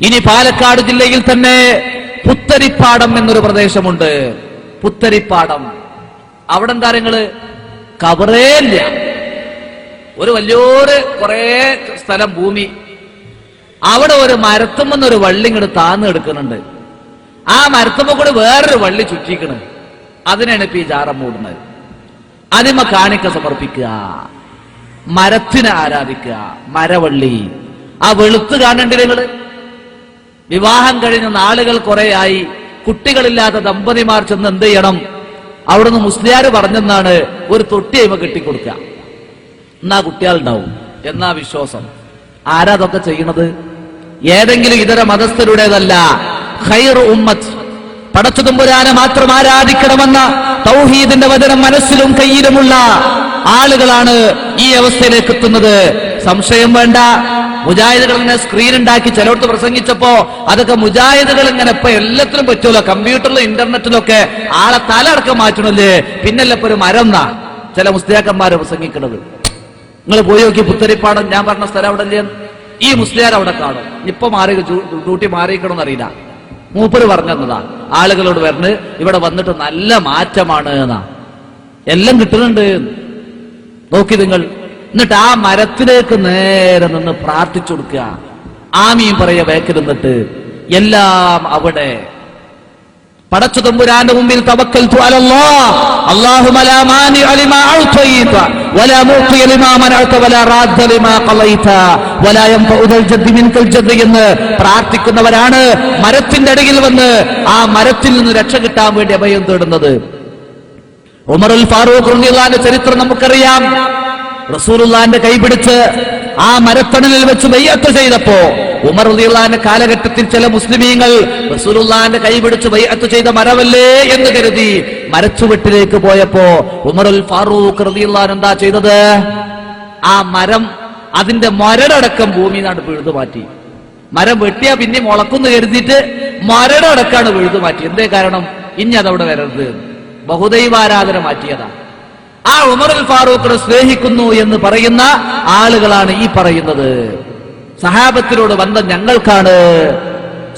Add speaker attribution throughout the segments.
Speaker 1: ഇനി പാലക്കാട് ജില്ലയിൽ തന്നെ പുത്തരിപ്പാടം എന്നൊരു പ്രദേശമുണ്ട്. പുത്തരിപ്പാടം അവിടെ എന്താ നിങ്ങള് കബറേ ഇല്ല. ഒരു വലിയൊരു കുറെ സ്ഥലം ഭൂമി, അവിടെ ഒരു മരത്തുമെന്നൊരു വള്ളി ഇങ്ങോട്ട് താന്ന് എടുക്കുന്നുണ്ട്. ആ മരത്തുമ്പോ കൂടെ വേറൊരു വള്ളി ചുറ്റിക്കണ്. അതിനാണ് ഇപ്പൊ ഈ ജാറം മൂടുന്നത്. അതിമ കാണിക്ക സമർപ്പിക്കുക, മരത്തിനെ ആരാധിക്കുക, മരവള്ളി. ആ വെളുത്ത് കാണണ്ടേ നിങ്ങള്? വിവാഹം കഴിഞ്ഞ നാളുകൾ കുറെയായി കുട്ടികളില്ലാത്ത ദമ്പതിമാർ ചെന്ന് എന്ത് ചെയ്യണം? അവിടുന്ന് മുസ്ലിയാര് പറഞ്ഞെന്നാണ് ഒരു തൊട്ടി അയിമ കെട്ടിക്കൊടുക്കുക. എന്നാ കുട്ടികളുണ്ടാവും എന്നാ വിശ്വാസം. ആരാ അതൊക്കെ ചെയ്യണത്? ഏതെങ്കിലും ഇതര മതസ്ഥരുടേതല്ല. ഖൈർ ഉമ്മത്ത്, പടച്ചതമ്പുരാനെ മാത്രം ആരാധിക്കണമെന്ന തൗഹീദിന്റെ വചനം മനസ്സിലും കയ്യിലുമുള്ള ആളുകളാണ് ഈ അവസ്ഥയിലേക്ക് എത്തുന്നത്. സംശയം വേണ്ട. മുജാഹിദുകൾ ഇങ്ങനെ സ്ക്രീൻ ഉണ്ടാക്കി ചിലയിടത്ത് പ്രസംഗിച്ചപ്പോ അതൊക്കെ മുജാഹിദുകൾ ഇങ്ങനെ ഇപ്പൊ എല്ലാത്തിനും പറ്റുമല്ലോ, കമ്പ്യൂട്ടറിലും ഇന്റർനെറ്റിലൊക്കെ ആളെ തലടക്കം മാറ്റണല്ലേ. പിന്നല്ല ഇപ്പൊ ഒരു മരം എന്നാ ചില മുസ്ലിയാക്കന്മാര് പ്രസംഗിക്കുന്നത്. നിങ്ങൾ പോയി നോക്കി പുത്തരിപ്പാടം ഞാൻ പറഞ്ഞ സ്ഥലം അവിടെ ഇല്ലേ? ഈ മുസ്ലിയാർ അവിടെ കാണും. ഇപ്പൊ മാറി ഡ്യൂട്ടി മാറിയിക്കണമെന്ന് അറിയില്ല. മൂപ്പര് പറഞ്ഞതാ ആളുകളോട് പറഞ്ഞ് ഇവിടെ വന്നിട്ട് നല്ല മാറ്റമാണ് എന്നാ. എല്ലാം കിട്ടുന്നുണ്ട് നോക്കി നിങ്ങൾ. എന്നിട്ട് ആ മരത്തിലേക്ക് നേരെ നിന്ന് പ്രാർത്ഥിച്ചു കൊടുക്കുക, ആമീൻ പറയുക ബാക്കിൽ നിന്നിട്ട്. എല്ലാം അവിടെ പടച്ച തമ്പുരാന്റെ മുമ്പിൽ തവക്കൽതു അലല്ലാഹ്, അല്ലാഹുമ്മ ലാ മാനിഅ ലിമാ അഅ്തൈത വലാ മുഅ്തിയ ലിമാ മനഅത വലാ റാദ്ദ ലിമാ ഖളൈത വലാ യൻഫഉ ദൽ ജദ്ദി മിൻകൽ ജദ്ദ് എന്ന് പ്രാർത്ഥിക്കുന്നവരാണ് മരത്തിന്റെ അടിയിൽ വന്ന് ആ മരത്തിൽ നിന്ന് രക്ഷ കിട്ടാൻ വേണ്ടി അഭയം തേടുന്നത്. ഉമറുൽ ഫാറൂഖ് റളിയല്ലാഹു അൻഹു ചരിത്രം നമുക്കറിയാം. റസൂലുള്ളാഹിന്റെ കൈപിടിച്ച് ആ മരത്തണലിൽ വെച്ച് ബൈഅത്ത് ചെയ്തപ്പോ ഉമർ റളിയല്ലാഹു അൻഹു കാലഘട്ടത്തിൽ ചില മുസ്ലിമീങ്ങൾ റസൂലുള്ളാഹിന്റെ കൈപിടിച്ച് ബൈഅത്ത് ചെയ്ത മരമല്ലേ എന്ന് കരുതി മരച്ചുവെട്ടിലേക്ക് പോയപ്പോ ഉമറുൽ ഫാറൂഖ് റളിയല്ലാഹു അൻഹു എന്താ ചെയ്തത്? ആ മരം അതിന്റെ മരടക്കം ഭൂമിയിലാണ് പിഴുതു മാറ്റി. മരം വെട്ടിയാ പിന്നെ മുളക്കുന്നു കരുതിയിട്ട് മരടക്കാണ് പിഴുതു മാറ്റി. എന്തേ കാരണം? ഇനി അതവിടെ വരരുത്, ബഹുദൈവാരാധന മാറ്റിയതാണ്. ആ ഉമറുൽ ഫാറൂഖിനെ സ്നേഹിക്കുന്നു എന്ന് പറയുന്ന ആളുകളാണ് ഈ പറയുന്നത്. സഹാബത്തിനോട് ബന്ധം ഞങ്ങൾക്കാണ്,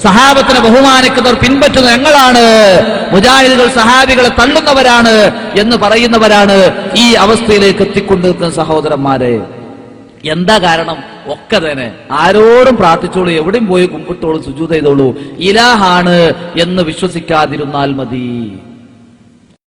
Speaker 1: സഹാബത്തിനെ ബഹുമാനിക്കുന്നവർ പിൻപറ്റുന്ന ഞങ്ങളാണ്, മുജാഹിദുകൾ സഹാബികളെ തള്ളുന്നവരാണ് എന്ന് പറയുന്നവരാണ് ഈ അവസ്ഥയിലേക്ക് എത്തിക്കൊണ്ടിരിക്കുന്ന സഹോദരന്മാരെ. എന്താ കാരണം? ഒക്കെ തന്നെ ആരോടും പ്രാർത്ഥിച്ചോളൂ, എവിടെയും പോയി കുമ്പിട്ടോളൂ, സുജൂദ് ചെയ്തോളൂ, ഇലാഹാണ് എന്ന് വിശ്വസിക്കാതിരുന്നാൽ മതി.